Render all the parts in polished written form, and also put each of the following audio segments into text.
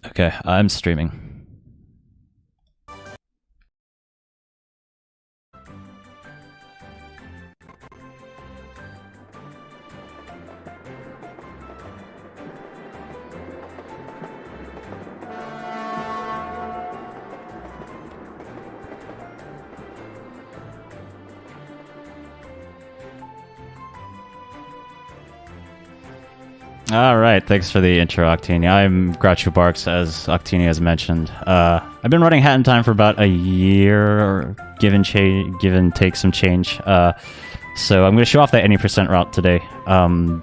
Okay, I'm streaming. Alright, thanks for the intro, Octini. I'm grouchobarx, as Octini has mentioned. I've been running Hat in Time for about a year, give and take some change. So I'm going to show off that any percent route today. I'm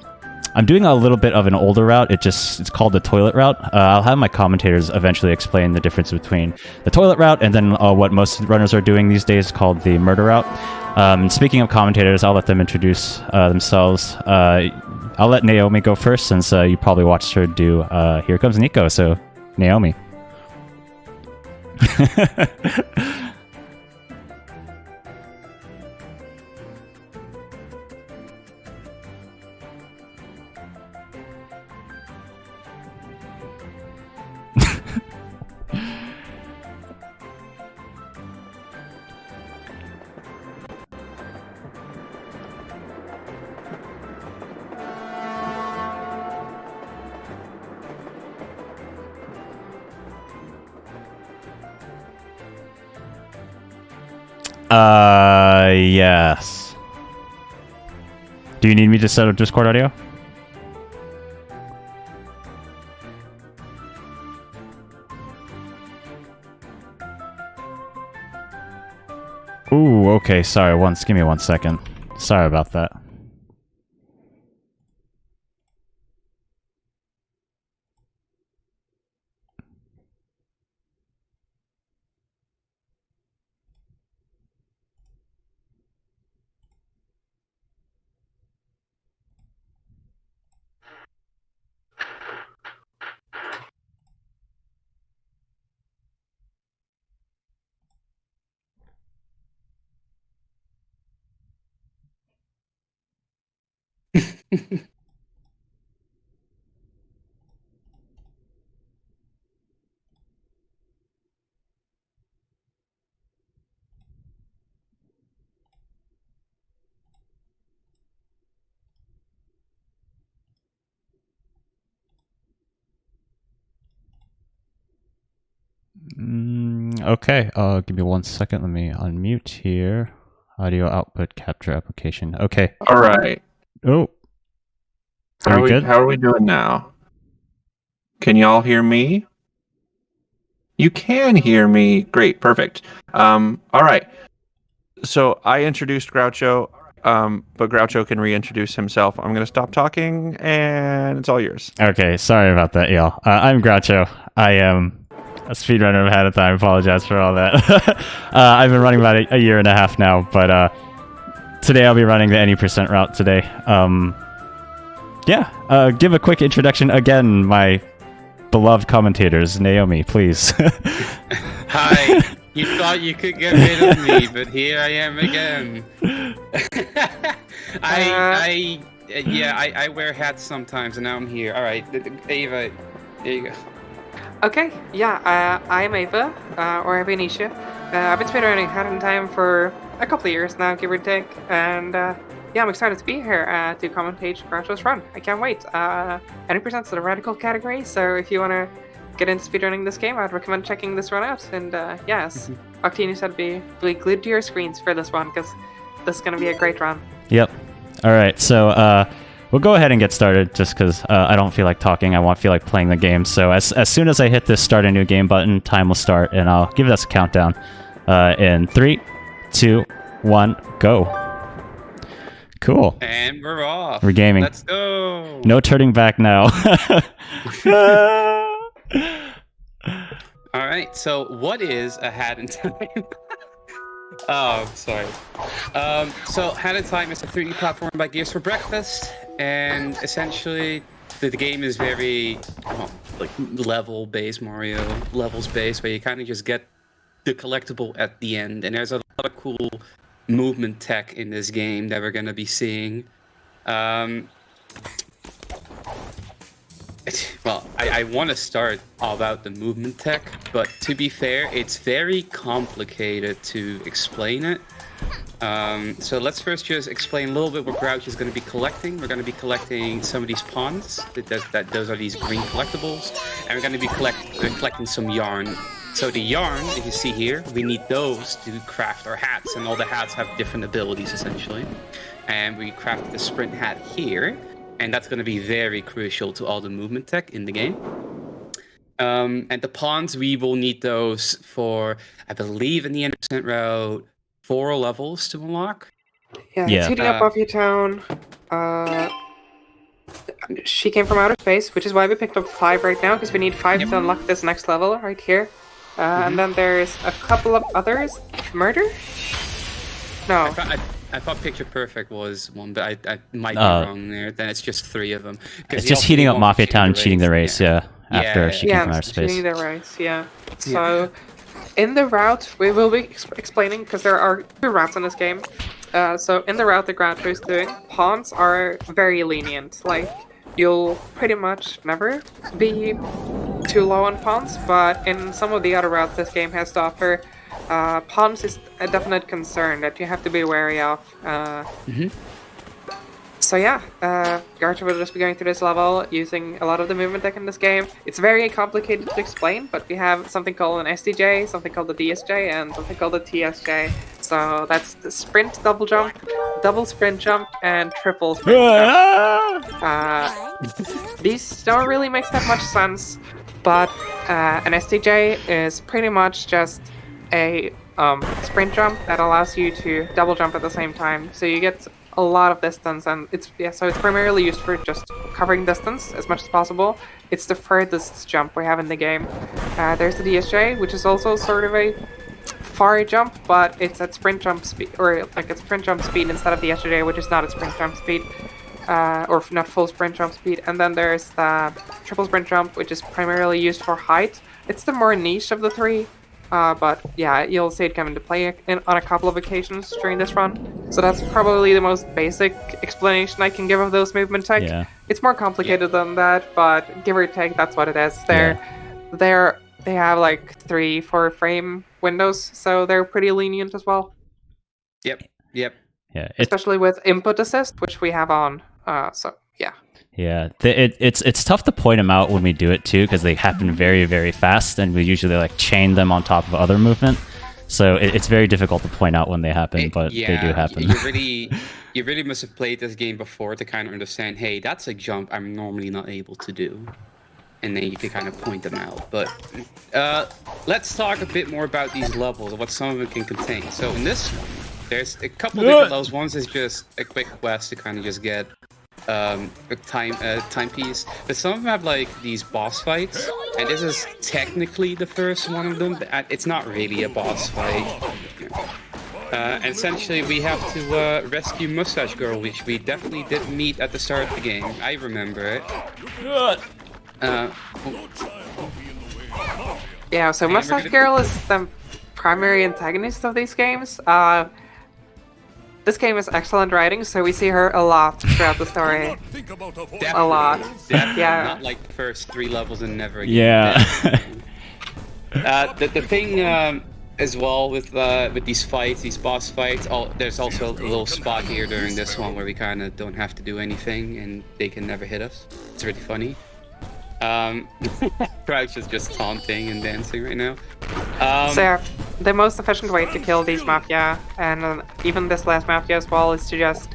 doing a little bit of an older route. It's called the toilet route. I'll have my commentators eventually explain the difference between the toilet route and then what most runners are doing these days, called the murder route. Speaking of commentators, I'll let them introduce themselves. I'll let Naomi go first, since you probably watched her do Here Comes Nico, so Naomi. Yes. Do you need me to set up Discord audio? Ooh, okay, sorry, give me 1 second. Sorry about that. Okay, give me 1 second. Let me unmute here. Audio output capture application. Okay. All right. Oh. Are we good? How are we doing now? Can y'all hear me? You can hear me. Great, perfect. All right. So I introduced Groucho, but Groucho can reintroduce himself. I'm gonna stop talking, and it's all yours. Okay, sorry about that, y'all. I'm Groucho. I am a speedrunner of Hat in Time. I apologize for all that. I've been running about a year and a half now, but today I'll be running the any percent route today. Yeah, give a quick introduction again, my beloved commentators. Naomi, please. Hi. You thought you could get rid of me, but here I am again. I wear hats sometimes, and now I'm here. All right, Ava, there you go. Okay, yeah, I'm Ava, or Avenisha. I've been speedrunning Hat in Time for a couple of years now, give or take, and yeah, I'm excited to be here to commentate Groucho's run. I can't wait. 90%'s the radical category, so if you want to get into speedrunning this game, I'd recommend checking this run out. And yes, Octini said be glued to your screens for this one, because this is going to be a great run. Yep. All right, so we'll go ahead and get started, just because I don't feel like talking. I feel like playing the game. So as soon as I hit this start a new game button, time will start, and I'll give us a countdown. In 3, 2, 1, go. Cool. And we're off. We're gaming. Let's go. No turning back now. All right. So, what is a Hat in Time? Oh, sorry. So, Hat in Time is a 3D platform by Gears for Breakfast, and essentially, the game is very like level-based, Mario levels-based, where you kind of just get the collectible at the end, and there's a lot of cool movement tech in this game that we're going to be seeing. Well, I want to start about the movement tech, but to be fair, it's very complicated to explain it. So let's first just explain a little bit what Grouch is going to be collecting. We're going to be collecting some of these pawns. Those are these green collectibles. And we're going to be collecting some yarn. So the yarn, if you see here, we need those to craft our hats. And all the hats have different abilities, essentially. And we crafted the sprint hat here. And that's going to be very crucial to all the movement tech in the game. And the pawns, we will need those for, I believe, in the innocent route, 4 levels to unlock. Yeah, Yeah. it's heating up Mafia Town. She came from outer space, which is why we picked up 5 right now, because we need 5 to unlock this next level right here. And then there's a couple of others. Murder? No. I thought Picture Perfect was one, but I might be wrong there. Then it's just 3 of them. It's just heating up Mafia Town and cheating the race, after she came from outer space. Cheating the race, yeah. So, in the route, we will be explaining, because there are 2 routes in this game. So, in the route that Groucho is doing, pawns are very lenient. Like, you'll pretty much never be too low on pawns, but in some of the other routes this game has to offer, pawns is a definite concern that you have to be wary of. So yeah, Groucho will just be going through this level using a lot of the movement tech in this game. It's very complicated to explain, but we have something called an SDJ, something called the DSJ, and something called the TSJ. So that's the sprint double jump, double sprint jump, and triple sprint jump. These don't really make that much sense, but an SDJ is pretty much just a sprint jump that allows you to double jump at the same time. So you get a lot of distance, and it's primarily used for just covering distance as much as possible. It's the furthest jump we have in the game. There's the DSJ, which is also sort of a far jump, but it's at sprint jump speed, or like it's sprint jump speed instead of the SJ, which is not at sprint jump speed, or not full sprint jump speed. And then there's the triple sprint jump, which is primarily used for height. It's the more niche of the 3. But yeah, you'll see it come into play on a couple of occasions during this run. So that's probably the most basic explanation I can give of those movement tech. Yeah. It's more complicated than that, but give or take, that's what it is. They have like 3-4 frame windows, so they're pretty lenient as well. Yep. Yeah. Especially with input assist, which we have on. So yeah. Yeah, it's tough to point them out when we do it too, because they happen very, very fast, and we usually like chain them on top of other movement. So it's very difficult to point out when they happen, but they do happen. You really must have played this game before to kind of understand. Hey, that's a jump I'm normally not able to do, and then you can kind of point them out. But let's talk a bit more about these levels and what some of them can contain. So in this one, there's a couple different levels. One is just a quick quest to kind of just get a timepiece, but some of them have like these boss fights, and this is technically the first one of them, but it's not really a boss fight. And essentially we have to rescue Mustache Girl, which we definitely did meet at the start of the game. I remember it. Yeah, so Mustache Girl is the primary antagonist of these games. This game is excellent writing, so we see her a lot throughout the story. Definitely. A lot. Definitely. Yeah. Not like the first 3 levels and never again. Yeah. The thing as well with these fights, these boss fights, there's also a little spot here during this one where we kind of don't have to do anything and they can never hit us. It's really funny. Crouch is just taunting and dancing right now. So yeah, the most efficient way to kill these Mafia, and even this last Mafia as well, is to just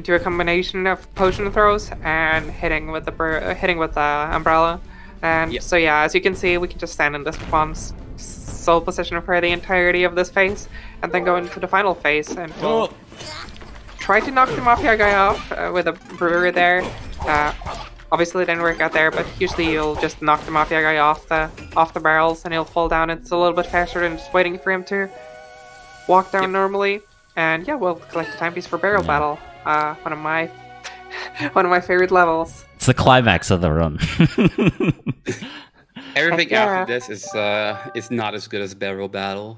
do a combination of potion throws and hitting with the umbrella. And so yeah, as you can see, we can just stand in this one sole position for the entirety of this phase, and then go into the final phase, and we'll try to knock the Mafia guy off with a brewer there. Obviously it didn't work out there, but usually you'll just knock the Mafia guy off the barrels and he'll fall down. It's a little bit faster than just waiting for him to walk down normally. And yeah, we'll collect the timepiece for barrel battle. One of my favorite levels. It's the climax of the run. Everything after this is not as good as barrel battle.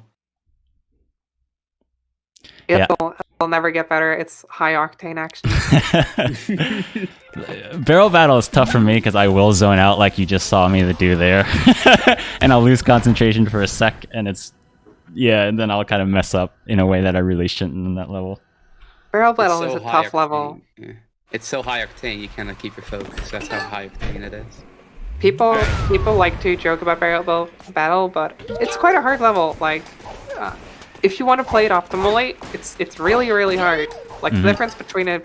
It'll never get better. It's high octane action. Barrel battle is tough for me because I will zone out like you just saw me to do there. And I'll lose concentration for a sec, and and then I'll kind of mess up in a way that I really shouldn't in that level. Barrel battle is a tough level. Yeah. It's so high octane, you cannot keep your focus. That's how high octane it is. People like to joke about barrel battle, but it's quite a hard level. Like, if you want to play it optimally, it's really, really hard. Like, the difference between a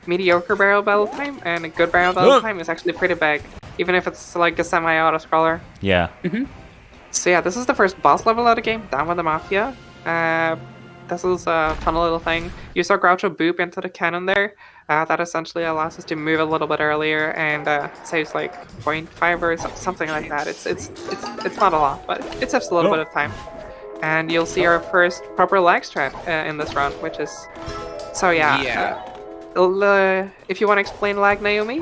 mediocre barrel battle time and a good barrel battle time is actually pretty big, even if it's like a semi-auto scroller. Yeah. So yeah, this is the first boss level of the game, down with the Mafia. This is a fun little thing. You saw Groucho boop into the cannon there. That essentially allows us to move a little bit earlier and saves like 0.5 or something like that. It's not a lot, but it saves a little bit of time. And you'll see our first proper lag strat in this round, which is... So yeah. If you want to explain lag, Naomi?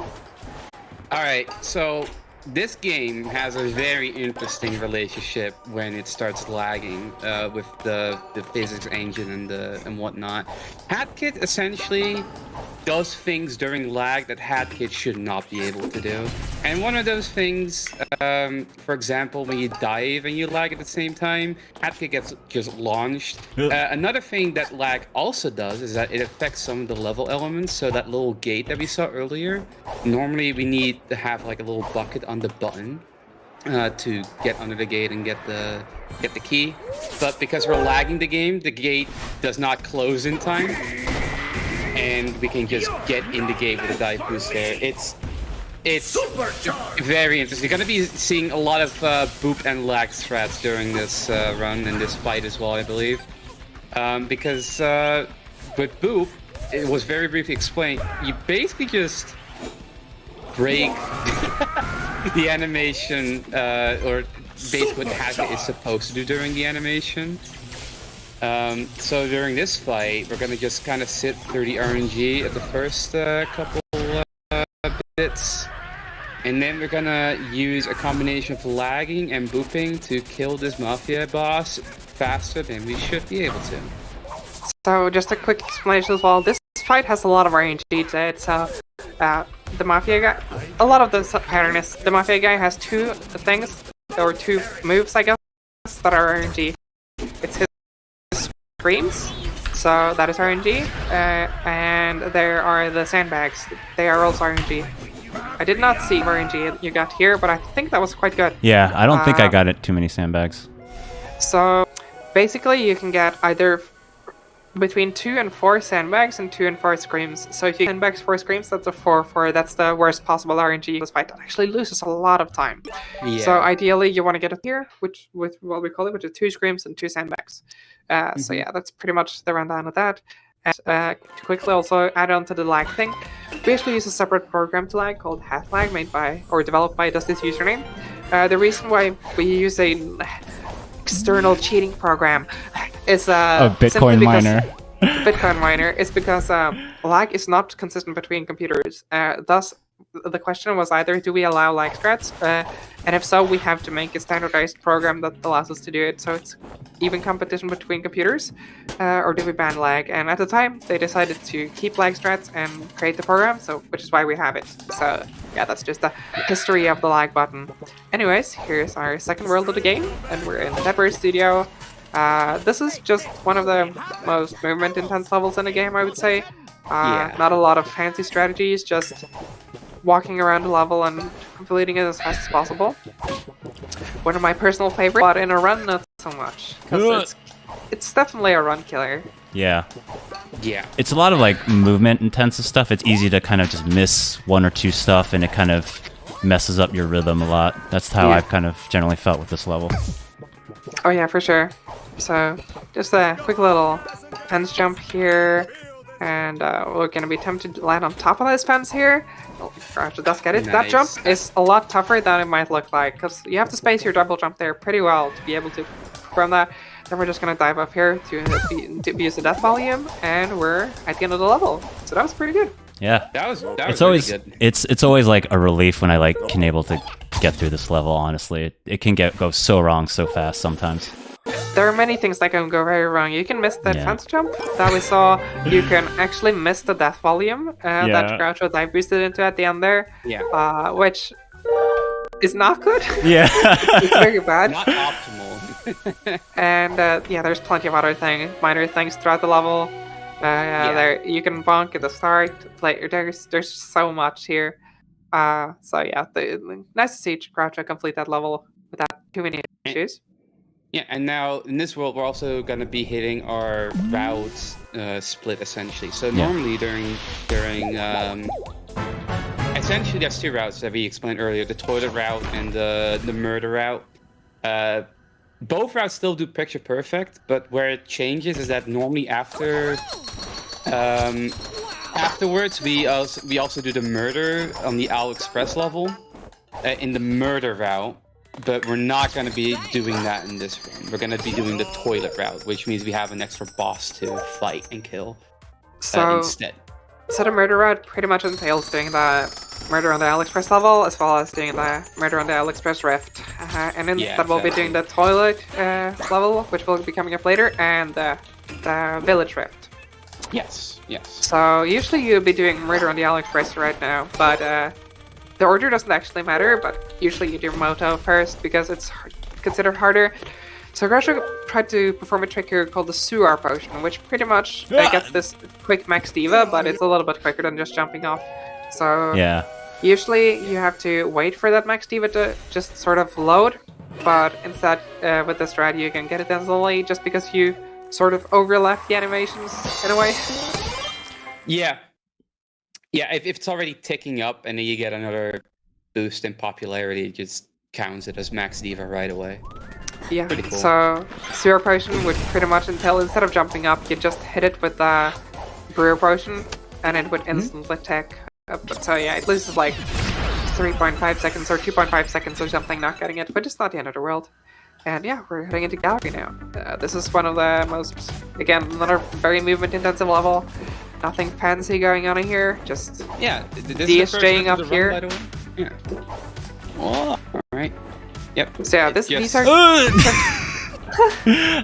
Alright, so this game has a very interesting relationship when it starts lagging with the physics engine and whatnot. HATKit essentially does things during lag that HATKit should not be able to do. And one of those things, for example, when you dive and you lag at the same time, HATKit gets just launched. Another thing that lag also does is that it affects some of the level elements. So that little gate that we saw earlier, normally we need to have like a little bucket on the button to get under the gate and get the key. But because we're lagging the gate does not close in time. And we can just get in the gate with a dive boost there. It's very interesting. You're gonna be seeing a lot of boop and lag strats during this run and this fight as well, I believe. Because with boop, it was very briefly explained. You basically just break the animation, or basically what HATKit is supposed to do during the animation. So during this fight, we're gonna just kind of sit through the RNG at the first couple bits, and then we're gonna use a combination of lagging and booping to kill this Mafia boss faster than we should be able to. So just a quick explanation as well. This fight has a lot of RNG to it. So the Mafia guy, a lot of the pattern is the Mafia guy has two things or two moves, I guess, that are RNG. It's his screams, so that is RNG, and there are the sandbags. They are also RNG. I did not see RNG you got here, but I think that was quite good. Yeah, I don't think I got it too many sandbags. So basically you can get either between 2 and 4 sandbags and 2 and 4 screams. So if you sandbags 4 screams, that's a 4-4. That's the worst possible RNG in this fight. That actually loses a lot of time. Yeah. So ideally you want to get it here, which with what we call it, which is 2 screams and 2 sandbags. So yeah, that's pretty much the rundown of that. And to quickly also add on to the lag thing, we actually use a separate program to lag called HATLag, made by or developed by Dusty's username. The reason why we use an external cheating program is a Bitcoin miner. Bitcoin miner is because lag is not consistent between computers. Thus, the question was either do we allow lag strats, and if so, we have to make a standardized program that allows us to do it, so it's even competition between computers, or do we ban lag? And at the time, they decided to keep lag strats and create the program, so which is why we have it. So yeah, that's just the history of the lag button. Anyways, here's our second world of the game, and we're in the Pepper Studio. This is just one of the most movement-intense levels in the game, I would say. Not a lot of fancy strategies, just walking around the level and completing it as fast as possible. One of my personal favorites, but in a run, not so much. Because it's definitely a run killer. Yeah. It's a lot of like movement-intensive stuff. It's easy to kind of just miss one or two stuff, and it kind of messes up your rhythm a lot. That's how I've kind of generally felt with this level. Oh yeah, for sure. So, just a quick little fence jump here, and we're gonna be tempted to land on top of this fence here. Oh, gosh, does get it. Nice. That jump is a lot tougher than it might look like, because you have to space your double jump there pretty well to be able to from that. Then we're just gonna dive up here to use the death volume, and we're at the end of the level. So that was pretty good. Yeah, that was it's always good. It's always like a relief when I like can able to get through this level. Honestly, it can go so wrong so fast sometimes. there are many things that can go very wrong. You can miss that Yeah. fence jump that we saw. You can actually miss the death volume that Yeah. Groucho dive boosted into at the end there, Yeah. which is not good. Yeah. It's very bad. Not optimal. And yeah, there's plenty of other minor things throughout the level. There you can bonk at the start. Like there's so much here. So yeah, nice to see Groucho complete that level without too many issues. Yeah, and now in this world, we're also going to be hitting our routes split essentially. So normally during essentially there's two routes that we explained earlier: the toilet route and the murder route. Both routes still do picture perfect, but where it changes is that normally afterwards we also do the murder on the AliExpress level in the murder route. But we're not going to be doing that in this run. We're going to be doing the toilet route, which means we have an extra boss to fight and kill instead. So the murder route pretty much entails doing the murder on the AliExpress level, as well as doing the murder on the AliExpress Rift. And instead we'll be doing the toilet level, which will be coming up later, and the village Rift. Yes. So usually you'll be doing murder on the AliExpress right now, but the order doesn't actually matter, but usually you do Moto first because it's considered harder. So Groucho tried to perform a trick here called the Sewer Potion, which pretty much gets this quick max diva, but it's a little bit quicker than just jumping off. So Yeah. usually you have to wait for that max diva to just sort of load, but instead with this strat you can get it instantly just because you sort of overlap the animations in a way. Yeah. Yeah, if it's already ticking up and then you get another boost in popularity, it just counts it as max diva right away. Yeah, Pretty cool. So Sewer Potion would pretty much entail, instead of jumping up, you just hit it with the Brew Potion and it would instantly tick up. So yeah, it loses like 3.5 seconds or 2.5 seconds or something not getting it, but it's not the end of the world. And yeah, we're heading into Gallery now. This is one of the most, again, another very movement intensive level. Nothing fancy going on in here, just DSJing up here. By the way. Yeah. Oh, alright. Yep. So yeah, these are...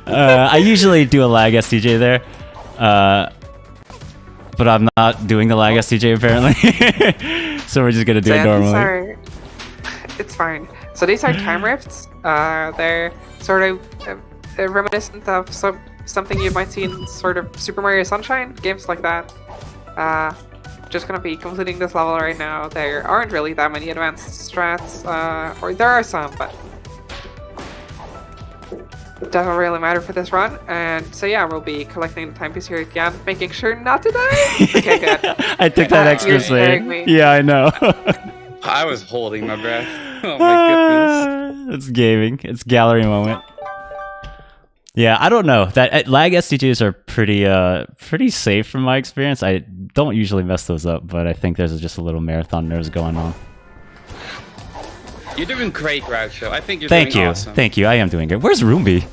I usually do a lag STJ there, but I'm not doing the lag STJ apparently. So we're just gonna do it normally. It's fine. So these are time rifts. They're sort of reminiscent of something you might see in sort of Super Mario Sunshine, games like that. Just gonna be completing this level right now. There aren't really that many advanced strats, or there are some, but doesn't really matter for this run. And so yeah, we'll be collecting the timepiece here again, making sure not to die. Okay, good. I took that extra save. Yeah, I know. I was holding my breath. Oh my goodness. It's gaming. It's gallery moment. Yeah, I don't know. That lag STJs are pretty safe from my experience. I don't usually mess those up, but I think there's just a little marathon nerves going on. You're doing great, Groucho. I think you're doing awesome. Thank you. I am doing good. Where's Roomby?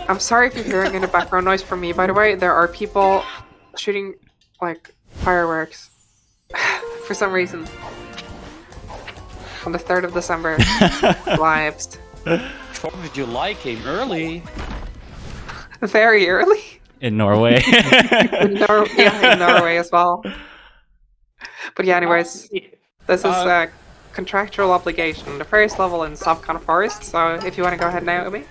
I'm sorry if you're hearing any background noise from me, by the way. There are people shooting, like, fireworks. For some reason. On the 3rd of December. Vibes. 4th of July came early. Very early. In Norway. in Norway as well. But yeah, anyways, this is a contractual obligation. The first level in Subcon Forest, so if you want to go ahead now, Umi.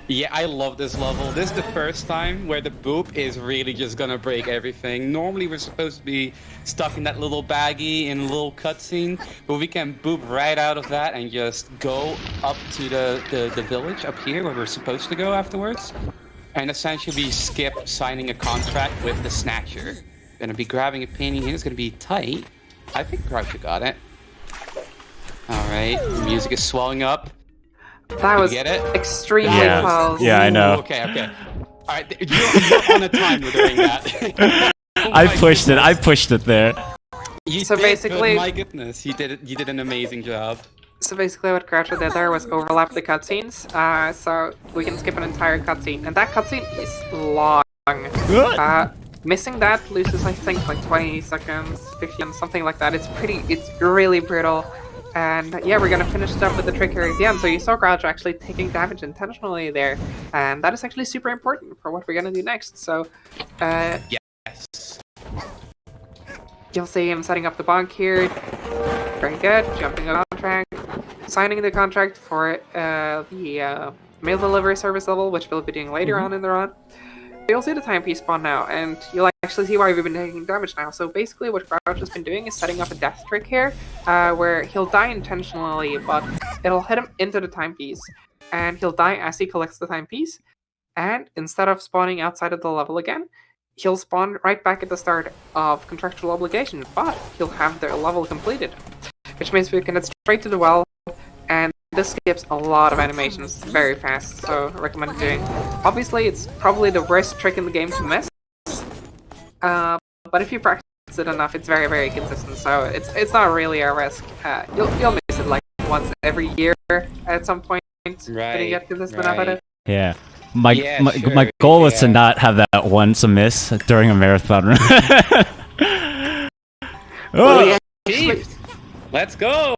Yeah, I love this level. This is the first time where the boop is really just gonna break everything. Normally we're supposed to be stuck in that little baggie in a little cutscene, but we can boop right out of that and just go up to the village up here where we're supposed to go afterwards. And essentially we skip signing a contract with the Snatcher. Gonna be grabbing a painting here, it's gonna be tight. I think Groucho got it. Alright, the music is swelling up. That was get it? extremely close. Yeah, I know. Okay. Alright, you're on a timer doing that. I pushed it there. So basically, my goodness, you did an amazing job. So basically what Groucho did there was overlap the cutscenes, so we can skip an entire cutscene. And that cutscene is long. Missing that loses, I think, like 20 seconds, 15, something like that. It's really brutal. And yeah, we're gonna finish it up with the trick here at the end. So you saw Groucho actually taking damage intentionally there, and that is actually super important for what we're gonna do next. So, Yes. you'll see him setting up the bonk here. Very good. Jumping on contract, signing the contract for the mail delivery service level, which we'll be doing later on in the run. You'll see the timepiece spawn now, and you'll actually see why we've been taking damage now. So basically what Groucho's been doing is setting up a death trick here, where he'll die intentionally, but it'll hit him into the timepiece, and he'll die as he collects the timepiece, and instead of spawning outside of the level again, he'll spawn right back at the start of Contractual Obligation, but he'll have the level completed, which means we can head straight to the well, and this skips a lot of animations very fast, so I recommend doing. Obviously, it's probably the worst trick in the game to miss, but if you practice it enough, it's very, very consistent, so it's not really a risk. You'll miss it like once every year at some point when you get consistent enough at it. Yeah. My sure, my goal was to not have that once a miss during a marathon run. Oh, Chief, let's go!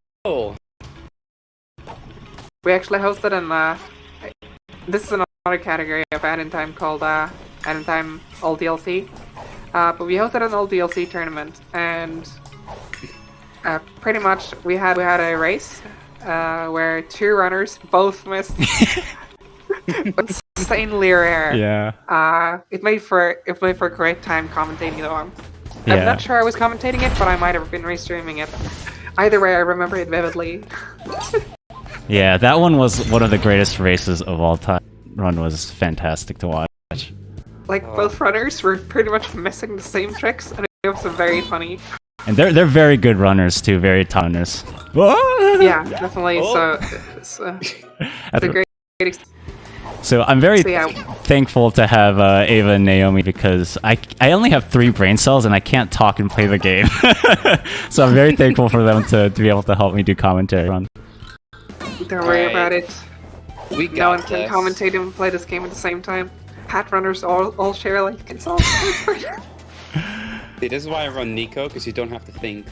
We actually hosted this is another category of add-in time called add-in time all DLC. But we hosted an all DLC tournament, and pretty much we had a race where two runners both missed. Insanely rare. Yeah. It made for a great time commentating though. I'm Yeah. not sure I was commentating it, but I might have been restreaming it. Either way, I remember it vividly. Yeah, that one was one of the greatest races of all time. Run was fantastic to watch. Like both runners were pretty much missing the same tricks, and it was very funny. And they're very good runners too, very autonomous. Yeah, definitely. Oh. So it's a great experience. So I'm very So, yeah. thankful to have Ava and Naomi because I only have 3 brain cells and I can't talk and play the game. So I'm very thankful for them to be able to help me do commentary on. Don't worry Right. about it. We got No one can this. commentate and play this game at the same time. Hat runners all share like consoles. See, this is why I run Nico, because you don't have to think.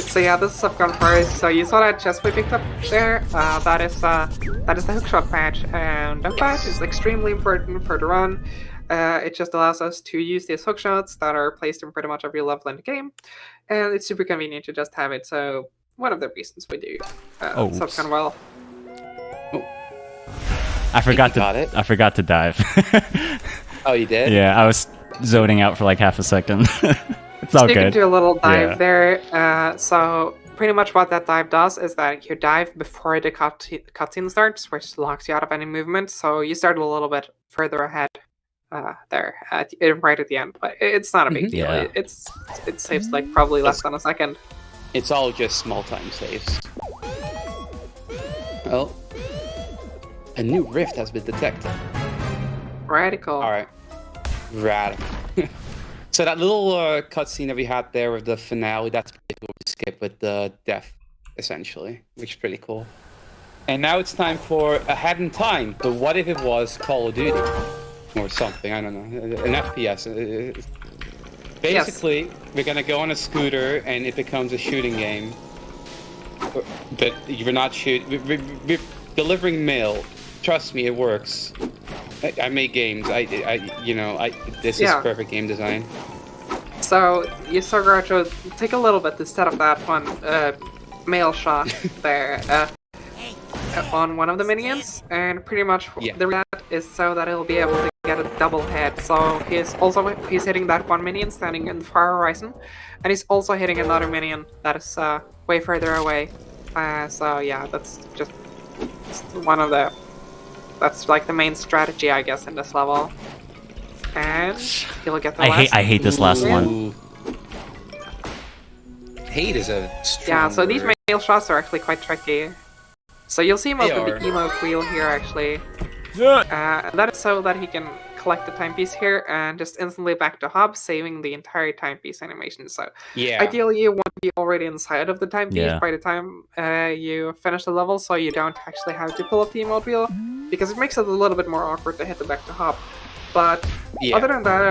So yeah, this is Upgun first. So you saw that chest we picked up there. That is the hookshot patch, and that patch is extremely important for the run. It just allows us to use these hookshots that are placed in pretty much every level in the game, and it's super convenient to just have it. So one of the reasons we do Upgun well. I forgot got it. I forgot to dive. Oh, you did? Yeah, I was zoning out for like half a second. It's all So you can good. do a little dive Yeah. there. So pretty much what that dive does is that you dive before the cutscene starts, which locks you out of any movement. So you start a little bit further ahead there, right at the end. But it's not a big deal. Yeah. It saves like probably less than a second. It's all just small time saves. Well, a new rift has been detected. Radical. Alright. Radical. So that little cutscene that we had there with the finale, that's basically what we skip with the death, essentially, which is pretty cool. And now it's time for Ahead in Time, the what if it was Call of Duty. Or something, I don't know. An FPS. Basically, we're gonna go on a scooter and it becomes a shooting game. But you're not shooting. We're delivering mail. Trust me, it works. I make games. This is Yeah. perfect game design. So you saw Groucho take a little bit to set up that one mail shot there on one of the minions, and pretty much Yeah. the reason is so that he'll be able to get a double head. So he's hitting that one minion standing in the far horizon, and he's also hitting another minion that is way further away. So yeah, that's just one of the. That's like the main strategy, I guess, in this level. And he'll get the last. I hate this last one. Ooh. Hate is a strong Yeah, so these word. mail shots are actually quite tricky. So you'll see him They open the are. emote wheel here, actually. And that is so that he can collect the timepiece here and just instantly back to hub, saving the entire timepiece animation. So Yeah. ideally, you want to be already inside of the timepiece Yeah. by the time you finish the level, so you don't actually have to pull up the emote wheel, because it makes it a little bit more awkward to hit the back to hub. But Yeah. other than that,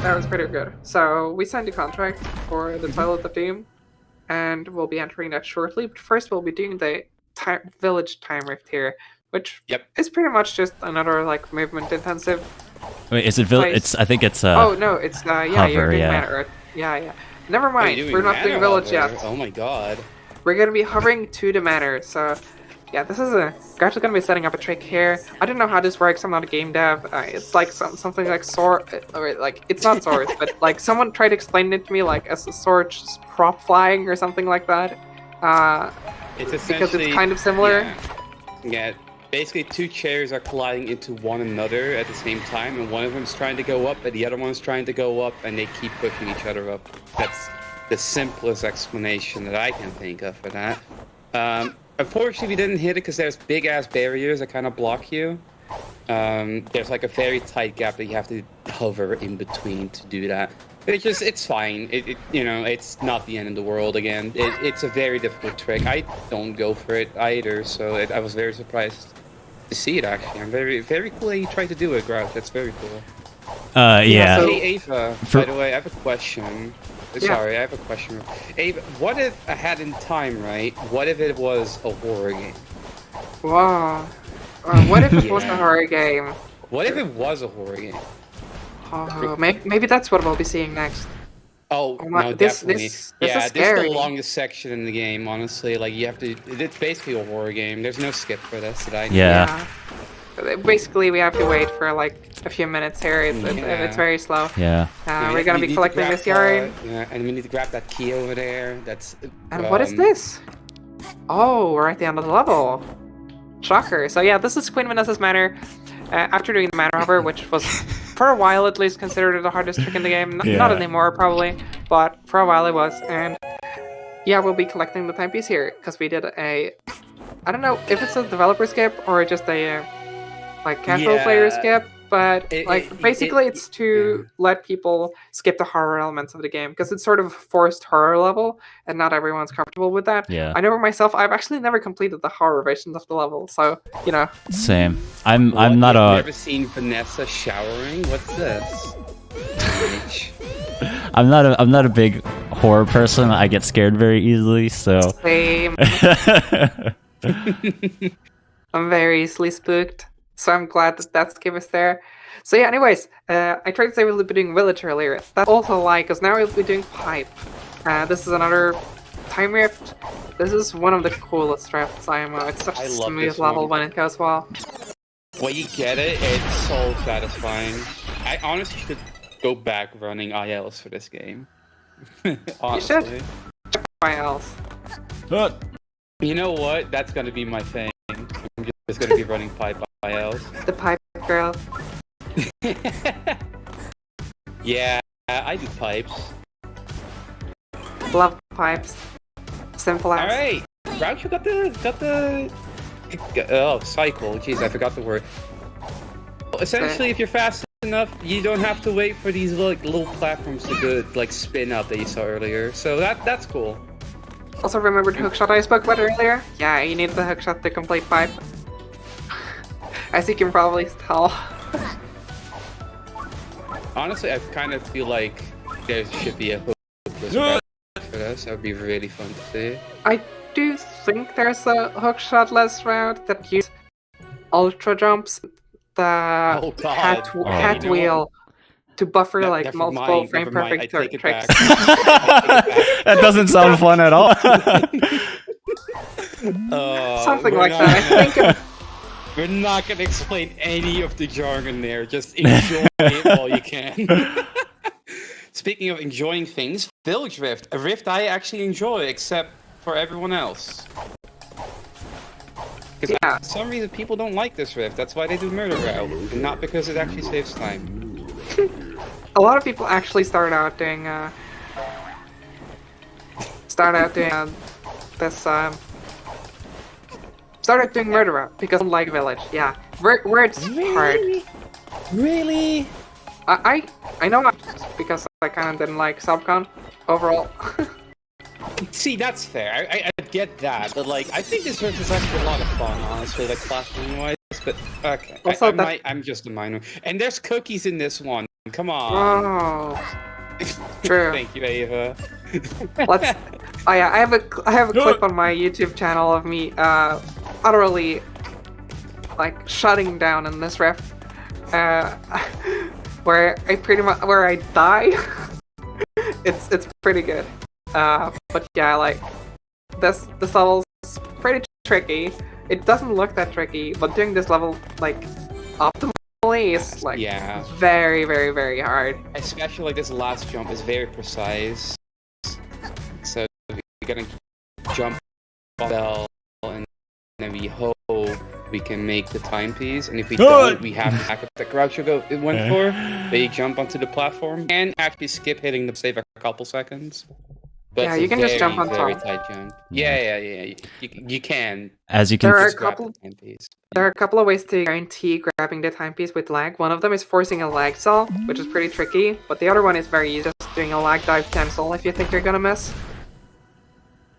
that was pretty good. So we signed a contract for the title of the team. and we'll be entering that shortly. But first, we'll be doing the village time rift here, which is pretty much just another like movement intensive. Wait, is it village? It's I think it's oh no, it's yeah, hover, you're doing yeah. Mana Earth. Yeah. Never mind, we're not doing village yet. Oh my god. We're gonna be hovering to the manor, so yeah, this is actually gonna be setting up a trick here. I don't know how this works. I'm not a game dev. It's like something like sword, or like it's not swords, but like someone tried to explain it to me like as a sword prop flying or something like that. It's because it's kind of similar. Yeah, basically 2 chairs are colliding into one another at the same time, and one of them's trying to go up, and the other one's trying to go up, and they keep pushing each other up. That's the simplest explanation that I can think of for that. Unfortunately, we didn't hit it because there's big-ass barriers that kind of block you. There's like a very tight gap that you have to hover in between to do that. It's fine. You know, it's not the end of the world again. It's a very difficult trick. I don't go for it either, so I was very surprised to see it actually. I'm very cool that you tried to do it, Grouch. That's very cool. Yeah. So, hey, Ava, by the way, I have a question. Sorry, I have a question. Ava, what if I had in time, right? What if it was a horror game? Wow. What if it was a horror game? What if it was a horror game? Oh, maybe that's what we'll be seeing next. Oh, no, definitely. This is the longest section in the game, honestly. Like, you have to... It's basically a horror game. There's no skip for this that I know. Yeah. Basically, we have to wait for, like, a few minutes here. It's very slow. Yeah. We're gonna be collecting this yarn. And we need to grab that key over there. And what is this? Oh, we're at the end of the level. Shocker. So yeah, this is Queen Vanessa's Manor. After doing the Manor Hopper, which was, for a while at least, considered the hardest trick in the game. Not anymore, probably, but for a while it was. And yeah, we'll be collecting the timepiece here, because we did I don't know if it's a developer skip or just a like casual player skip, but basically it's to let people skip the horror elements of the game, because it's sort of a forced horror level and not everyone's comfortable with that. Yeah. I know for myself, I've actually never completed the horror versions of the level, so you know. Same. I'm not a... You've never seen Vanessa showering? What's this? I'm not a big horror person. I get scared very easily, so... Same. I'm very easily spooked. So I'm glad that skip is there. So yeah, anyways, I tried to say we'll be doing village earlier. That's also a lie, because now we'll be doing pipe. This is another time rift. This is one of the coolest rifts IMO. It's such a smooth level when it goes well. When you get it, it's so satisfying. I honestly should go back running ILs for this game. Honestly. You should. Check ILs. You know what? That's gonna be my thing. I'm just gonna be running pipe ILs. The pipe girl. Yeah, I do pipes. Love pipes. Simple as. Alright, Grouch, you got the cycle. Jeez, I forgot the word. Essentially, if you're fast enough, you don't have to wait for these little platforms to go spin up that you saw earlier. So that's cool. Also, remember the hookshot I spoke about earlier? Yeah, you need the hookshot to complete pipe. As you can probably tell. Honestly, I kind of feel like there should be a hookless route for this. That would be really fun to see. I do think there's a hookshot-less route that uses ultra jumps, the hat wheel, to buffer multiple frame perfect tricks. That doesn't sound fun at all. Something like that. I think. We're not gonna explain any of the jargon there. Just enjoy it while you can. Speaking of enjoying things, Village Rift, a rift I actually enjoy, except for everyone else. Because for some reason people don't like this rift. That's why they do Murder Route, and not because it actually saves time. A lot of people actually start out doing Started doing Murder Route because I don't like Village. Yeah, where it's hard. Really? I know because I kind of didn't like Subcon overall. See, that's fair. I get that, but I think this rift is actually a lot of fun, honestly, platforming-wise. But okay, also, I'm just a minor. And there's cookies in this one. Come on. Oh, true. Thank you, Ava. Oh yeah, I have a clip on my YouTube channel of me utterly like shutting down in this rift, where I die. It's pretty good. But yeah, like this level's pretty tricky. It doesn't look that tricky, but doing this level like optimally is like very, very, very hard. Especially like this last jump is very precise. So we're gonna jump bell, and then we hope we can make the timepiece. And if we don't, we have to back up the Groucho went for. They jump onto the platform and actually skip hitting the save a couple seconds. But yeah, you can just jump on very top. tight jump. Yeah. You can. As you can. There are a couple of ways to guarantee grabbing the timepiece with lag. One of them is forcing a lag cell, which is pretty tricky. But the other one is very easy, just doing a lag dive cancel if you think you're gonna miss.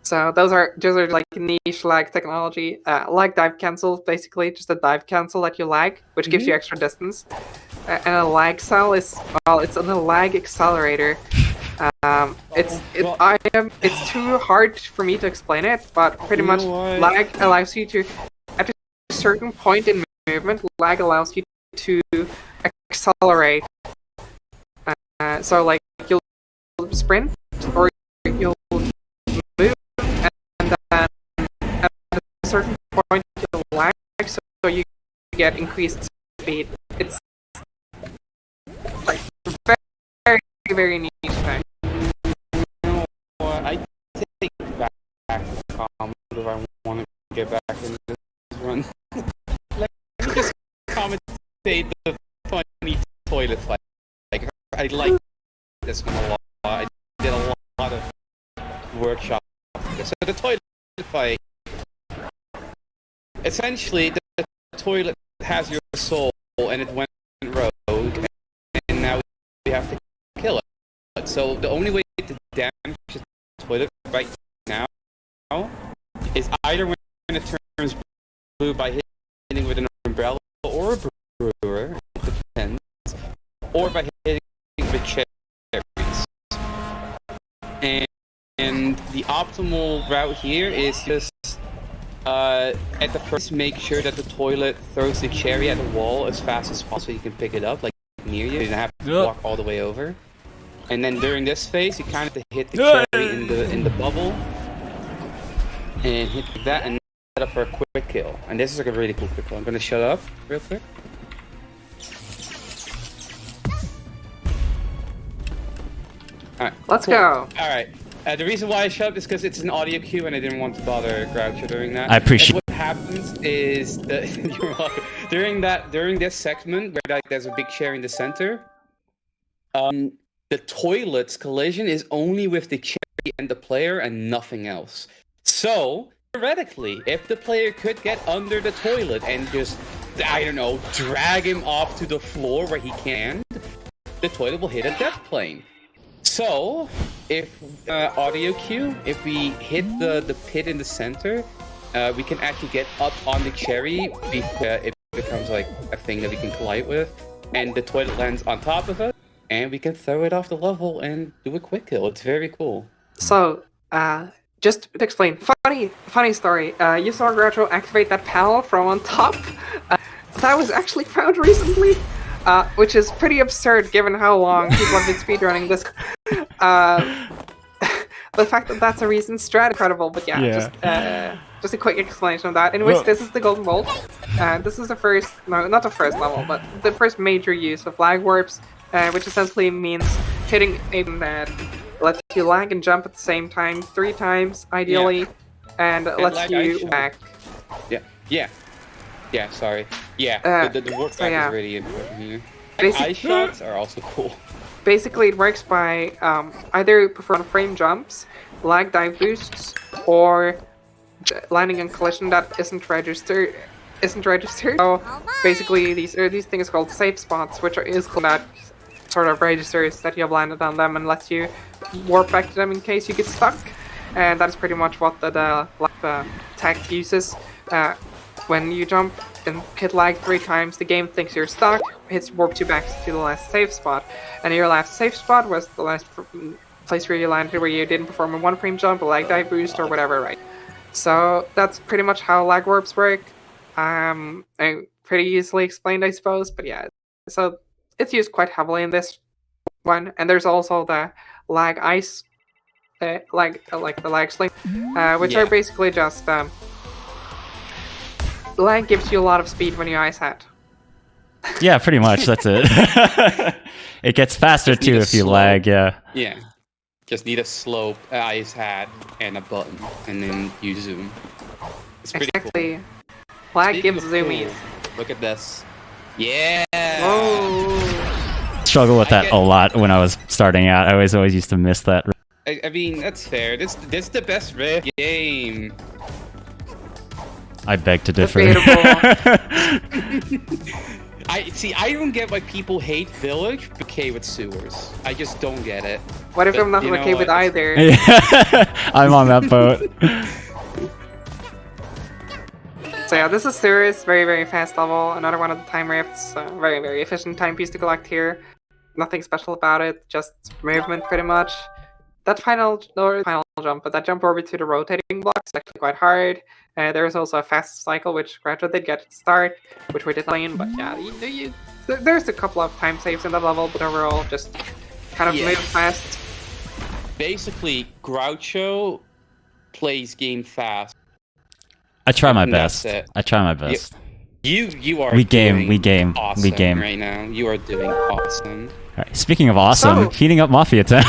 So those are like niche lag technology. Lag dive cancel, basically just a dive cancel that you lag, which gives you extra distance. And a lag cell is it's a lag accelerator. It's too hard for me to explain it, but pretty much lag allows you to, at a certain point in movement, lag allows you to accelerate. So like you'll sprint or you'll move, and then at a certain point you'll lag, so you get increased speed. It's like very, very niche thing. I take back if I want to get back in this run. Let me just commentate the funny toilet fight. Like, I like this one a lot. I did a lot of workshop. So the toilet fight, essentially, the toilet has your soul, and it went rogue, and now we have to kill it. So the only way to damage the toilet right now is either when it turns blue by hitting with an umbrella or a brewer, it depends, or by hitting with cherries. And the optimal route here is just at the first make sure that the toilet throws the cherry at the wall as fast as possible so you can pick it up, like near you. You don't have to walk all the way over. And then during this phase, you kind of have to hit the cherry in the bubble and hit that and set up for a quick kill. And this is like a really cool quick kill. I'm gonna shut up real quick. Alright, let's go. Alright. The reason why I shut up is because it's an audio cue and I didn't want to bother Groucho doing that. I appreciate. And what happens is that you're welcome. During this segment where like there's a big cherry in the center, the toilet's collision is only with the cherry and the player and nothing else. So, theoretically, if the player could get under the toilet and just, I don't know, drag him off to the floor where he can, the toilet will hit a death plane. So, if audio cue, if we hit the pit in the center, we can actually get up on the cherry because it becomes like a thing that we can collide with, and the toilet lands on top of it. And we can throw it off the level and do a quick kill. It's very cool. So, just to explain, funny story. You saw Groucho activate that panel from on top. That was actually found recently, which is pretty absurd given how long people have been speedrunning this. The fact that that's a recent strat, incredible. But just a quick explanation of that. Anyways, this is the Golden Bolt. This is the first, no, not the first level, but the first major use of lag warps. Which essentially means hitting a that lets you lag and jump at the same time 3 times, ideally, and lets you back. Yeah, sorry. Yeah, the work back is really important here. And ice shots are also cool. Basically, it works by either perform frame jumps, lag dive boosts, or landing on collision that isn't registered. So basically, these things called safe spots, which is called that sort of registers that you have landed on them and lets you warp back to them in case you get stuck. And that is pretty much what the tech uses. When you jump and hit lag 3 times, the game thinks you're stuck, warps you back to the last safe spot. And your last safe spot was the last place where you landed where you didn't perform a 1 frame jump, a lag dive boost, or whatever, right? So that's pretty much how lag warps work. Pretty easily explained, I suppose, but yeah. So it's used quite heavily in this one, and there's also the lag ice, like the lag sling, which are basically just lag gives you a lot of speed when you ice hat. Yeah, pretty much. That's it. It gets faster too if you lag. Yeah. Yeah. Just need a slope, ice hat, and a button, and then you zoom. It's pretty Exactly. cool. Lag Speaking gives of zoomies. cool, look at this. Yeah. Whoa. Struggle with that a lot when I was starting out. I always used to miss that. I mean, that's fair. This is the best riff game. I beg to differ. I don't get why people hate Village, but okay with sewers. I just don't get it. What if But I'm not you know okay with what? either? I'm on that boat. So yeah, this is serious, very, very fast level. Another one of the time rifts. Very, very efficient timepiece to collect here. Nothing special about it, just movement pretty much. That final jump, but that jump over to the rotating block is actually quite hard. There's also a fast cycle, which Groucho did get at the start, which we did clean, but yeah, there's a couple of time saves in that level, but overall, just kind of move fast. Basically, Groucho plays game fast. I try my And that's best. it. I try my best. You are We game awesome right now. You are doing awesome. All right. Speaking of awesome, So- heating up Mafia Town.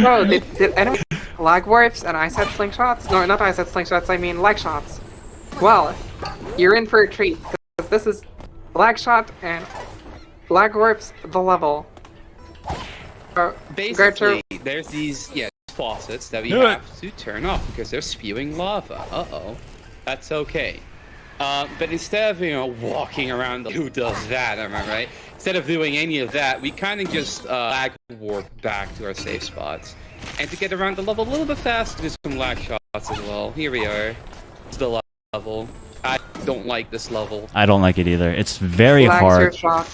Bro, did anyone lag warps and ice head slingshots? No, not ice head slingshots, I mean lag shots. Well, you're in for a treat, because this is lag shot and lag warps the level. Basically, there's these faucets that we have to turn off because they're spewing lava. Uh-oh. That's okay. But instead of, walking around, who does that, am I right? Instead of doing any of that, we kind of just lag warp back to our safe spots. And to get around the level a little bit faster, do some lag shots as well. Here we are. It's the level. I don't like this level. I don't like it either. It's very Lags hard. your shot.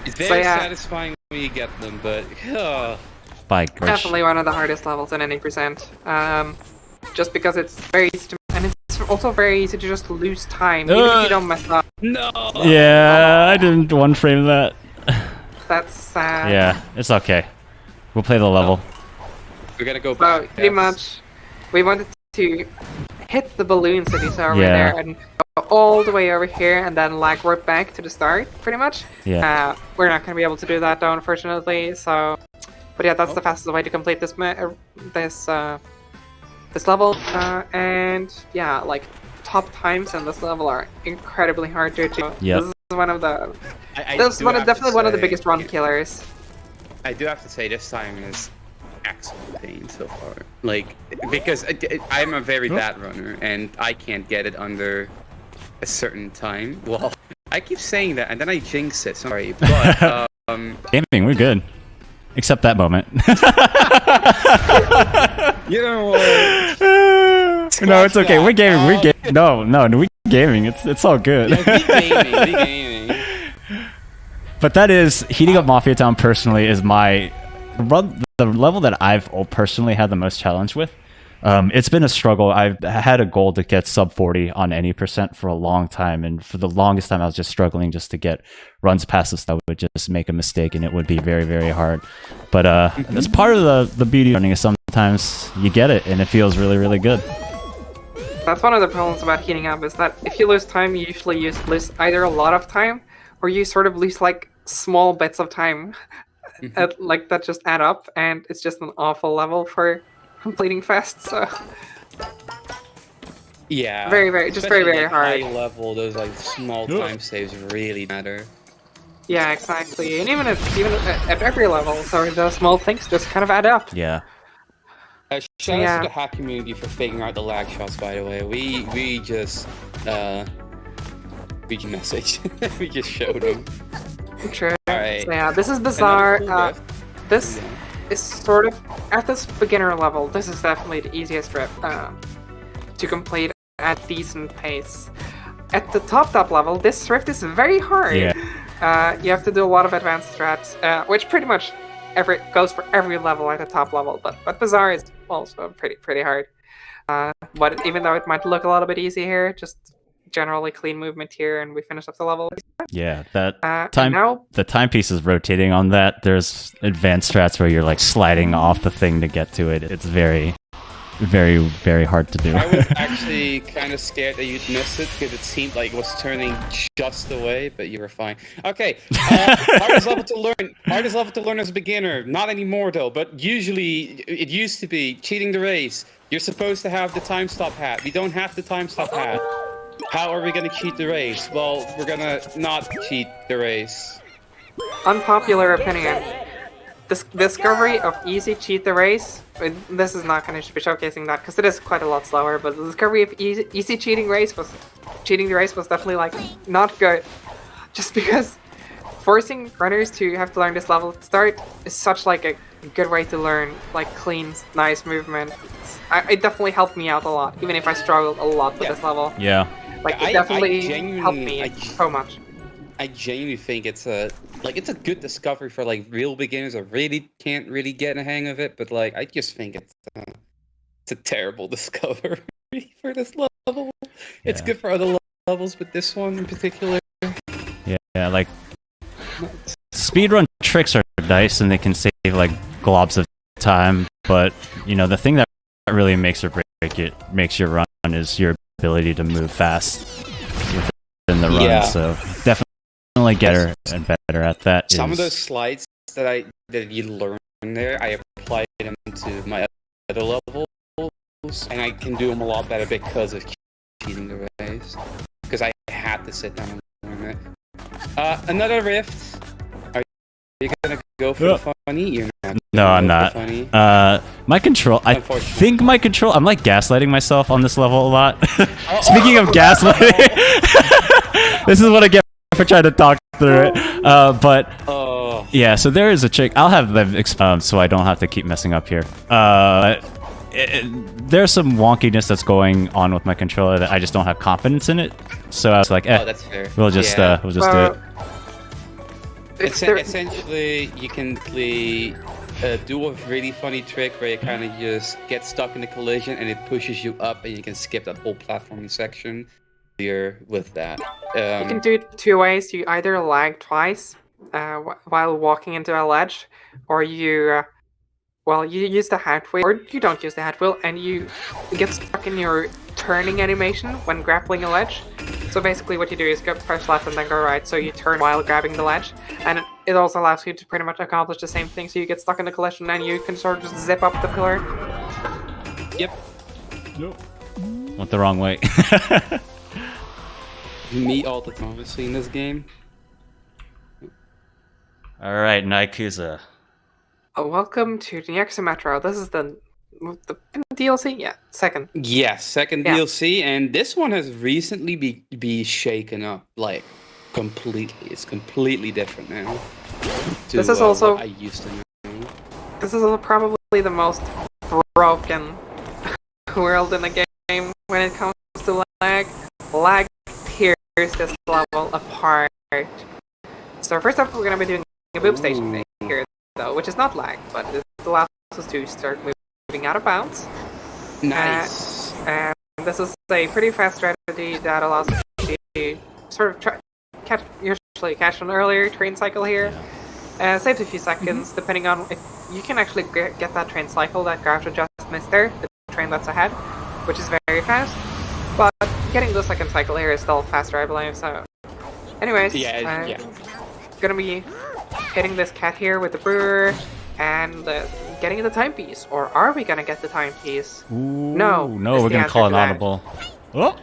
It's very So, yeah. satisfying when you get them, but... By gosh. Definitely one of the hardest levels in any percent. Just because it's very easy to, and it's also very easy to just lose time, even if you don't mess up. No! Yeah, I didn't one frame that. That's sad. Yeah, it's okay. We'll play the level. We're gonna go So back. pretty much, we wanted to hit the balloon cities over Yeah. there and go all the way over here and then lag warp back to the start, pretty much. Yeah. We're not going to be able to do that though, unfortunately. So, but yeah, that's the fastest way to complete this this level. And yeah, like top times in this level are incredibly hard to achieve. Yep. This is one of the. I This is do one of, have to definitely one of the say- biggest run killers. I do have to say this time is excellent pain so far. Like, because I'm a very bad runner and I can't get it under a certain time. Well, I keep saying that and then I jinx it. Sorry, but Gaming, we're good. Except that moment. you know what? No, it's okay. We're gaming. We're that. gaming. No, we're gaming. It's all good. Yeah, be gaming. But that is heating up Mafia Town. Personally, is the level that I've personally had the most challenge with. It's been a struggle. I've had a goal to get sub 40 on any percent for a long time, and for the longest time, I was just struggling just to get runs past this. I would just make a mistake, and it would be very, very hard. But that's part of the beauty of running. Is sometimes you get it, and it feels really, really good. That's one of the problems about heating up is that if you lose time, you usually lose either a lot of time or you sort of lose like small bits of time, like that just add up, and it's just an awful level for completing fast. So Yeah. Very, very- just very, Especially, very like, hard. High level, those like small time saves really matter. yeah, exactly. And even at every level, so the small things just kind of add up. Yeah. Shout out Yeah. to the hack community for figuring out the lag shots. By the way, we just message. We just showed them. True. Alright. So yeah, this is bizarre. Another cool This Yeah. is sort of at this beginner level. This is definitely the easiest rip to complete at decent pace. At the top level, this rift is very hard. Yeah. You have to do a lot of advanced strats, which pretty much goes for every level at the top level. But Bazaar is also pretty hard. But even though it might look a little bit easy here, just generally clean movement here, and we finish up the level. Yeah, that And now, the timepiece is rotating on that. There's advanced strats where you're like sliding off the thing to get to it. It's very, very, very hard to do. I was actually kind of scared that you'd miss it because it seemed like it was turning just away, but you were fine. Okay, hardest level to learn. Hardest level to learn as a beginner. Not anymore though, but usually it used to be cheating the race. You're supposed to have the time stop hat. We don't have the time stop hat. How are we gonna cheat the race? Well, we're gonna not cheat the race. unpopular opinion. Discovery of easy cheat the race. This is not going to be showcasing that because it is quite a lot slower. But the discovery of easy cheating the race was definitely like not good, just because forcing runners to have to learn this level at the start is such like a good way to learn like clean, nice movement. It definitely helped me out a lot, even if I struggled a lot with this level. Yeah. Like it definitely helped me so much. I genuinely think it's a good discovery for like real beginners that really can't really get a hang of it. But like I just think it's a terrible discovery for this level. It's good for other levels, but this one in particular. Yeah, like speedrun tricks are nice and they can save like globs of time, but you know the thing that really makes or makes your run is your ability to move fast within the run. So definitely get her and better at that. Some of those slides that you learn there, I applied them to my other levels, and I can do them a lot better because of cheating the race. Because I had to sit down and learn it. Another rift. Are you gonna go for the funny? You're not. No, I'm not. My control. I think my control. I'm like gaslighting myself on this level a lot. Speaking of gaslighting, this is what I get for trying to talk through it. But yeah, so there is a trick. I'll have them so I don't have to keep messing up here. There's some wonkiness that's going on with my controller that I just don't have confidence in it. So I was like, that's fair. we'll just do it. Essentially, you can do a really funny trick where you kind of just get stuck in the collision and it pushes you up, and you can skip that whole platforming section. With that, you can do it two ways. You either lag twice while walking into a ledge, or you use the hat wheel, or you don't use the hat wheel, and you get stuck in your turning animation when grappling a ledge. So basically what you do is press left and then go right, so you turn while grabbing the ledge, and it also allows you to pretty much accomplish the same thing, so you get stuck in the collision and you can sort of just zip up the pillar. Yep. Went the wrong way. Me all the time, obviously, in this game. Alright, Naikuza. Welcome to the Yakuza Metro. This is the DLC? Yeah, second. Yes, second DLC, and this one has recently be shaken up, like, completely. It's completely different now. This is also... what I used to know. This is probably the most broken world in the game when it comes to lag. Lag tears this level apart. So first up, we're going to be doing a boob station thing here, though, which is not lag, but it allows us to start moving out of bounds. Nice. And this is a pretty fast strategy that allows us to sort of catch an earlier train cycle here. Saves a few seconds, depending on if you can actually get that train cycle that Groucho just missed there, the train that's ahead, which is very fast. But getting the second cycle here is still faster, I believe. So, anyways, gonna be hitting this cat here with the brewer and getting the timepiece. Or are we gonna get the timepiece? No, we're gonna call an audible. Oh,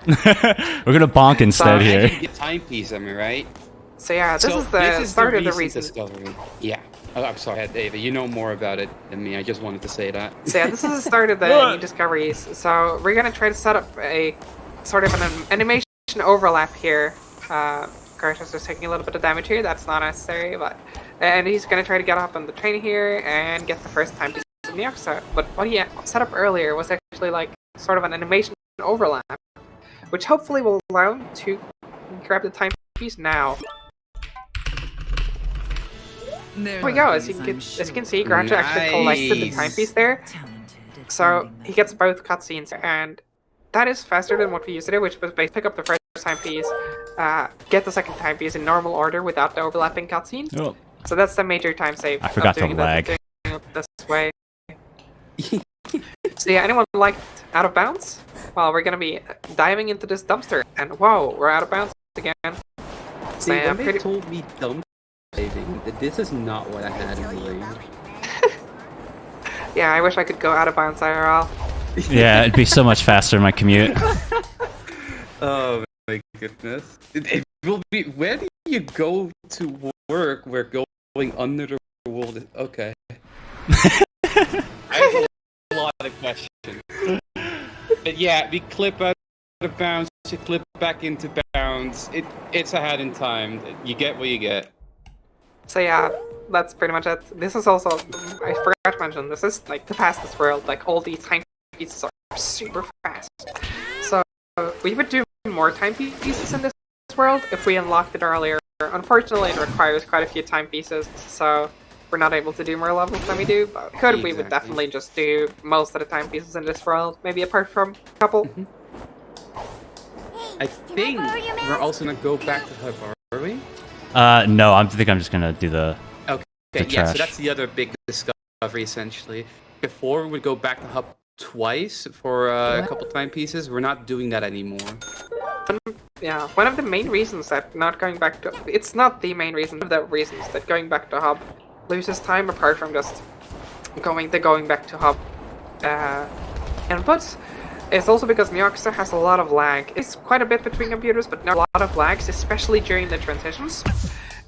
we're gonna bonk instead here. Get timepiece, am I right? So yeah, this is the start of the recent discovery. Yeah. Oh, I'm sorry, David. You know more about it than me. I just wanted to say that. So yeah, this is the start of the new discoveries. So we're gonna try to set up a sort of an animation overlap here. Garthos is taking a little bit of damage here. That's not necessary, and he's gonna try to get up on the train here and get the first timepiece in the episode. But what he set up earlier was actually like sort of an animation overlap, which hopefully will allow him to grab the timepiece now. There we go. As you can see, Groucho actually collected the timepiece there. So he gets both cutscenes, and that is faster than what we used to do, which was basically pick up the first timepiece, get the second timepiece in normal order without the overlapping cutscenes. Oh. So that's the major time save. I forgot to doing lag. Doing it this way. So yeah, anyone liked Out of Bounds? Well, we're gonna be diving into this dumpster, and whoa, we're out of bounds again. See, when they told me dumpster diving, this is not what I had in mind. Yeah, I wish I could go out of bounds IRL. Yeah, it'd be so much faster in my commute. Oh my goodness. It will be. Where do you go to work where going under the world is... Okay. I have a lot of questions. But yeah, we clip out of bounds, you clip back into bounds. It's a hat in time. You get what you get. So yeah, that's pretty much it. This is also, I forgot to mention, this is like the fastest world. Like all these timepieces are super fast. So we would do more timepieces in this world if we unlocked it earlier. Unfortunately, it requires quite a few timepieces, so we're not able to do more levels than we do. But could we would definitely just do most of the timepieces in this world, maybe apart from a couple. I think we're also gonna go back to Hub, are we? No, I think I'm just gonna do the Okay, yeah, trash. so that's the other big discovery, essentially. Before, we would go back to Hub twice for a couple timepieces. We're not doing that anymore. Yeah, one of the main reasons that not going back to... It's not the main reason, one of the reasons that going back to Hub loses time, apart from just going back to Hub inputs. It's also because Myoxer has a lot of lag. It's quite a bit between computers, but not a lot of lags, especially during the transitions.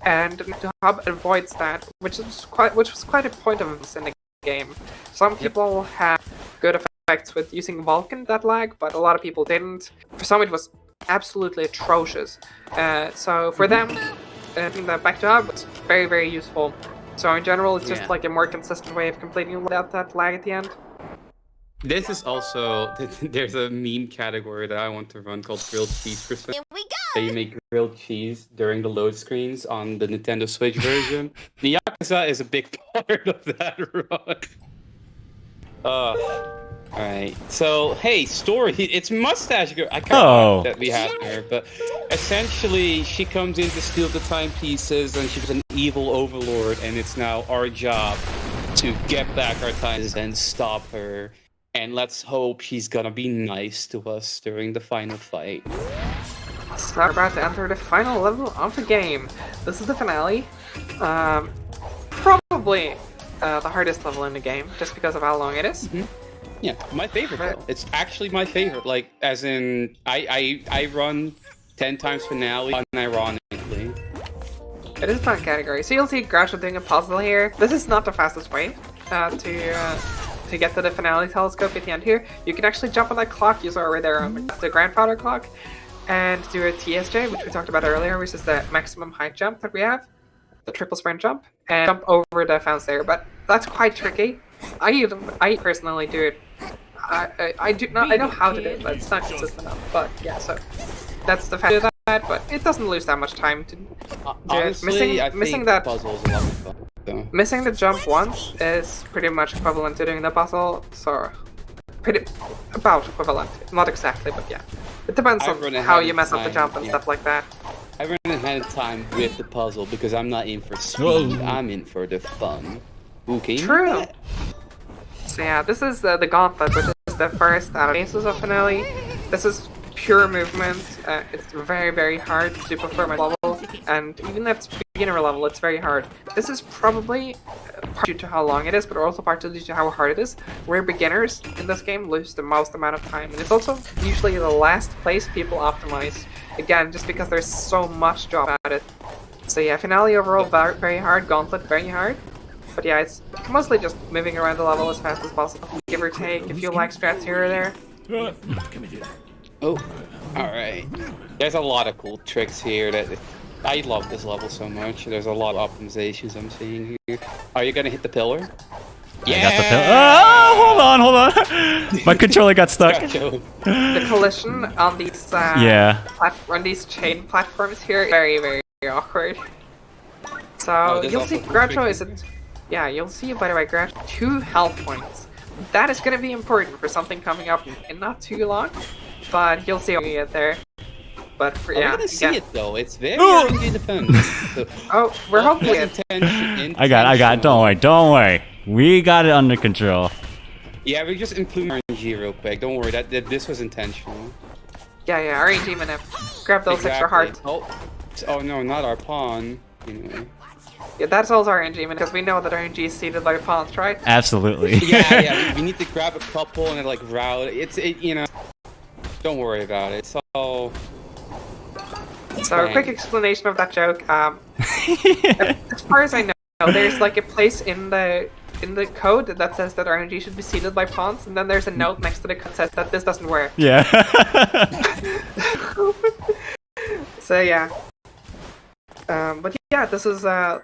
And the Hub avoids that, which was quite a point of emphasis in the game. Some people have good effects with using Vulkan that lag, but a lot of people didn't. For some, it was absolutely atrocious. So for them, the back to Hub was very, very useful. So in general, it's just like a more consistent way of completing without that lag at the end. This is also, there's a meme category that I want to run called grilled cheese percent. Here we go! So you make grilled cheese during the load screens on the Nintendo Switch version. The Yakuza is a big part of that run. Alright. So, hey, story. It's Mustache Girl. I can't that we have here, but essentially, she comes in to steal the timepieces, and she's an evil overlord, and it's now our job to get back our timepieces and stop her. And let's hope she's gonna be nice to us during the final fight. So we're about to enter the final level of the game. This is the finale. Probably the hardest level in the game, just because of how long it is. Yeah, my favorite though. It's actually my favorite. Like, as in, I run 10 times finale unironically. It is a fun category. So you'll see Groucho doing a puzzle here. This is not the fastest way to get to the finale telescope at the end here. You can actually jump on that clock you saw right there on the grandfather clock and do a TSJ, which we talked about earlier, which is the maximum height jump that we have, the triple sprint jump, and jump over the fence there. But that's quite tricky. I personally do it. I know how to do it, but it's not consistent enough. But yeah, so that's the fact of that. But it doesn't lose that much time to honestly, I missing think that puzzle is a lot of fun. So. Missing the jump once is pretty much equivalent to doing the puzzle, so about equivalent. Not exactly, but yeah. It depends on how you mess up the jump and stuff like that. I run ahead of time with the puzzle because I'm not in for speed, I'm in for the fun. Okay. True. So yeah, this is the gauntlet, which is the first out of bases of finale. This is pure movement. It's very, very hard to perform at level, and even at beginner level, it's very hard. This is probably part due to how long it is, but also part due to how hard it is. Where beginners in this game lose the most amount of time, and it's also usually the last place people optimize. Again, just because there's so much job at it. So yeah, finale overall very hard, gauntlet very hard. But yeah, it's mostly just moving around the level as fast as possible, give or take a few lag strats here or there. Oh, alright. There's a lot of cool tricks here that I love this level so much. There's a lot of optimizations I'm seeing here. Are you gonna hit the pillar? Yeah! I got the pillar. Oh, hold on. My controller got stuck. The collision on these on these chain platforms here, very, very awkward. So there's you'll also see Groucho quick- is at, yeah, you'll see by the way, Groucho 2 health points. That is gonna be important for something coming up in not too long, but you'll see when we get there. But for, We're yeah, gonna see yeah. it though. It's very RNG dependent. So, Oh, we're hopefully it. I got it. Don't worry. We got it under control. Yeah, we just include RNG real quick. Don't worry, that this was intentional. Yeah, RNG minute. Grab those extra hearts. Oh no, not our pawn. Anyway. Yeah, that's also RNG minute because we know that RNG is seeded by pawns, right? Absolutely. Yeah. We need to grab a couple and then, like route. You know. Don't worry about it. It's all. So a quick explanation of that joke. As far as I know, there's like a place in the code that says that RNG should be seeded by pawns, and then there's a note next to the code that says that this doesn't work. Yeah. So yeah. But yeah, this is the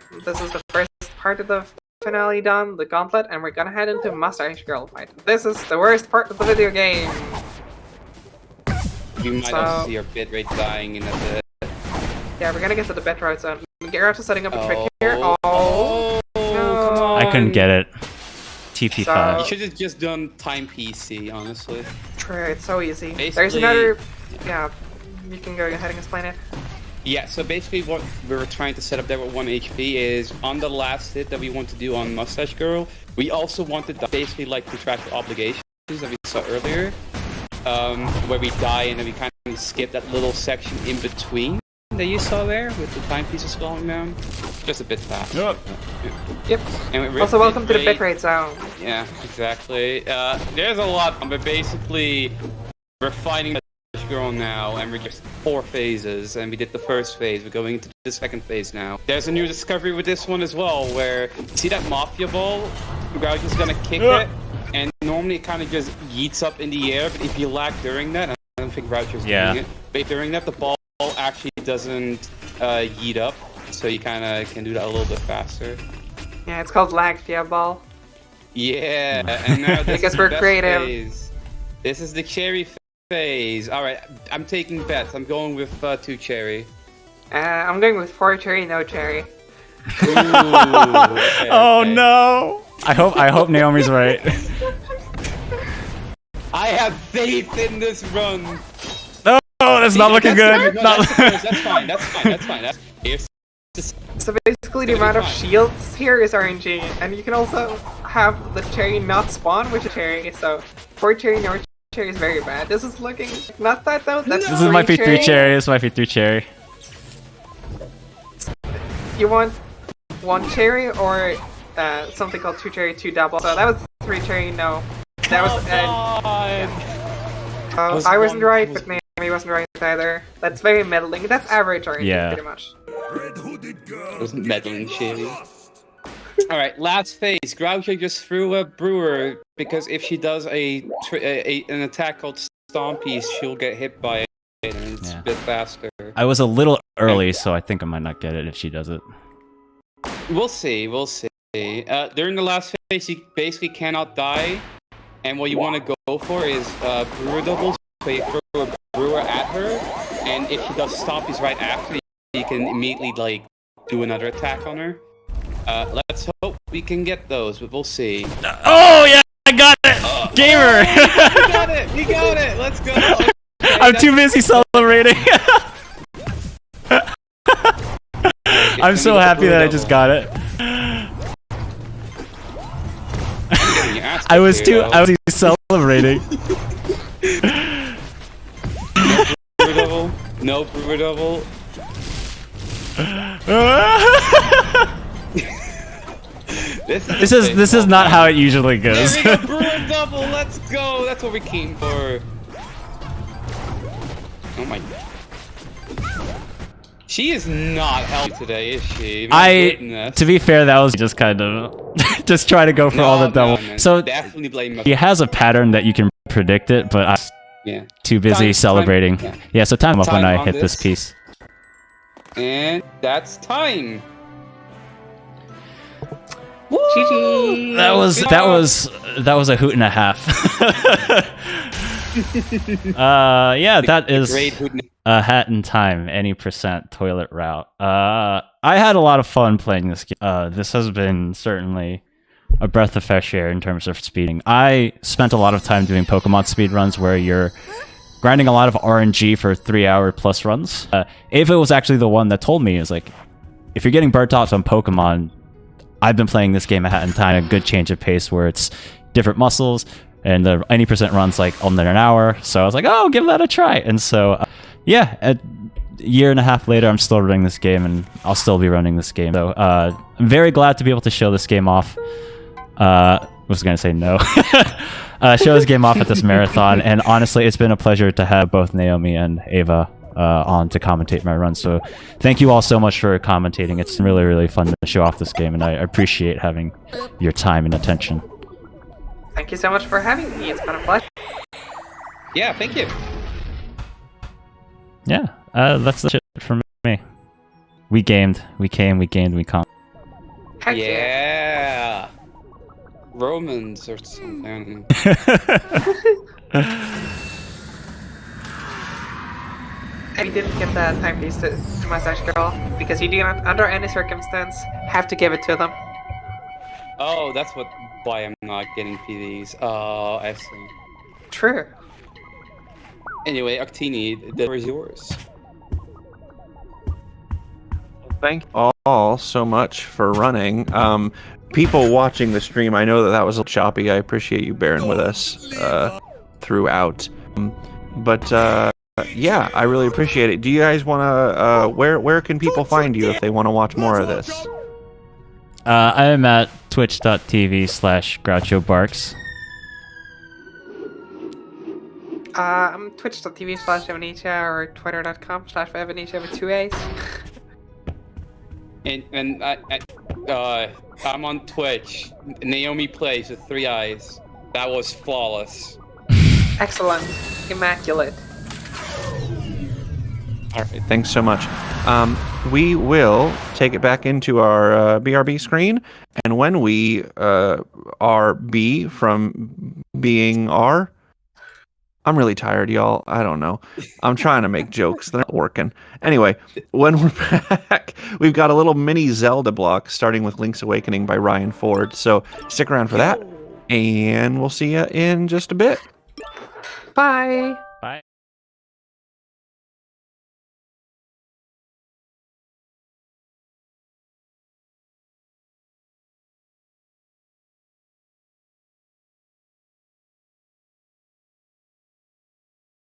first part of the finale done, the gauntlet, and we're gonna head into Mustache Girl fight. This is the worst part of the video game. You might also see our bitrate dying in a bit. Yeah, we're gonna get to the bitrate zone. Geralt is setting up a trick here. No. I couldn't get it. TP5. So- You should have just done time PC, honestly. True, it's so easy. There's Basically- another. Yeah, you can go ahead and explain it. Yeah, so basically what we were trying to set up there with 1 HP is on the last hit that we want to do on Mustache Girl, we also wanted to basically like contractual obligations that we saw earlier, where we die and then we kind of skip that little section in between that you saw there with the timepieces falling down. Just a bit fast. Yep. Yep. And Also, welcome to the bitrate zone. Yeah, exactly. There's a lot, but basically we're fighting the girl now, and we're just 4 phases, and we did the first phase. We're going into the second phase now. There's a new discovery with this one as well, where see that mafia ball? Grouch is gonna kick it, and normally it kind of just yeets up in the air. But if you lag during that, I don't think Grouch is doing it. But during that, the ball actually doesn't yeet up, so you kind of can do that a little bit faster. Yeah, it's called lag fireball. Yeah, and now this Because is we're the best creative. phase. This is the cherry phase. All right, I'm taking bets. I'm going with 2 cherry. I'm going with 4 cherry, no cherry. Ooh, okay, Oh okay. no! I hope Naomi's right. I have faith in this run. No, that's not looking good. No, Not- that's fine. Here's So basically, the amount of shields here is RNG, and you can also have the cherry not spawn with a cherry. So 4 cherry, no cherry is very bad. This is looking not that though. That's This might be 3 cherry. This might be 3 cherry. You want 1 cherry or something called 2 cherry, 2 double. So that was 3 cherry, no. That was. I wasn't right, but Naomi wasn't right either. That's very meddling. That's average RNG, Yeah. pretty much. it was meddling shit. All right, last phase. Groucho just threw a brewer because if she does an attack called Stompies, she'll get hit by it, and it's a bit faster. I was a little early, so I think I might not get it if she does it. We'll see. During the last phase, you basically cannot die, and what you want to go for is brewer doubles. So you throw a brewer at her, and if she does Stompies right after, you can immediately like do another attack on her. Let's hope we can get those, but we'll see. Oh yeah, I got it, gamer. We got it. Let's go. I'm too busy celebrating. I'm so happy that I just got it. I was too celebrating. Brewer double. No brewer double. This is not how it usually goes. There we go, brewer double. Let's go. That's what we came for. Oh my. She is not healthy today, is she? My goodness. To be fair, that was just kind of just try to go for all the double. man. So definitely blame. he has a pattern that you can predict it, but I'm Yeah. too busy Time- celebrating. yeah. Yeah, so time up when Time I on hit this this. piece. And that's time. GG! That was a hoot and a half. Yeah, that is Great hoot. a hat in time, any percent toilet route. I had a lot of fun playing this game. This has been certainly a breath of fresh air in terms of speeding. I spent a lot of time doing Pokemon speed runs where you're grinding a lot of RNG for 3-hour plus runs. Ava was actually the one that told me, is like, if you're getting burnt off on Pokemon, I've been playing this game a hat in time, a good change of pace where it's different muscles, and the any percent runs like under an hour. So I was like, oh, give that a try. And so, yeah, a year and a half later, I'm still running this game, and I'll still be running this game. So I'm very glad to be able to show this game off. Was gonna say no. Show this game off at this marathon, and honestly, it's been a pleasure to have both Naomi and Ava on to commentate my run. So thank you all so much for commentating. It's really, really fun to show off this game, and I appreciate having your time and attention. Thank you so much for having me. It's been a pleasure. Yeah, thank you. Yeah, that's the shit for me. We gamed, we came, we gamed, we con. Heck yeah. Yeah. Romans or something. I didn't get that timepiece to Massage Girl because you do not, under any circumstance, have to give it to them. Oh, that's why I'm not getting PDs. Oh, I see. True. Anyway, Octini, the floor is yours. Thank you all so much for running. People watching the stream, I know that was a little choppy. I appreciate you bearing with us throughout. But yeah, I really appreciate it. Do you guys want to? Where can people find you if they want to watch more of this? I am at twitch.tv/grouchobarx. I'm twitch.tv/Evanesia or twitter.com/Evanesia with 2 A's. And I'm on Twitch. Naomi plays with 3 eyes. That was flawless. Excellent. Immaculate. All right, thanks so much. We will take it back into our BRB screen, and when we are B from being R, I'm really tired, y'all. I don't know. I'm trying to make jokes. They're not working. Anyway, when we're back, we've got a little mini Zelda block starting with Link's Awakening by Ryan Ford. So stick around for that, and we'll see you in just a bit. Bye.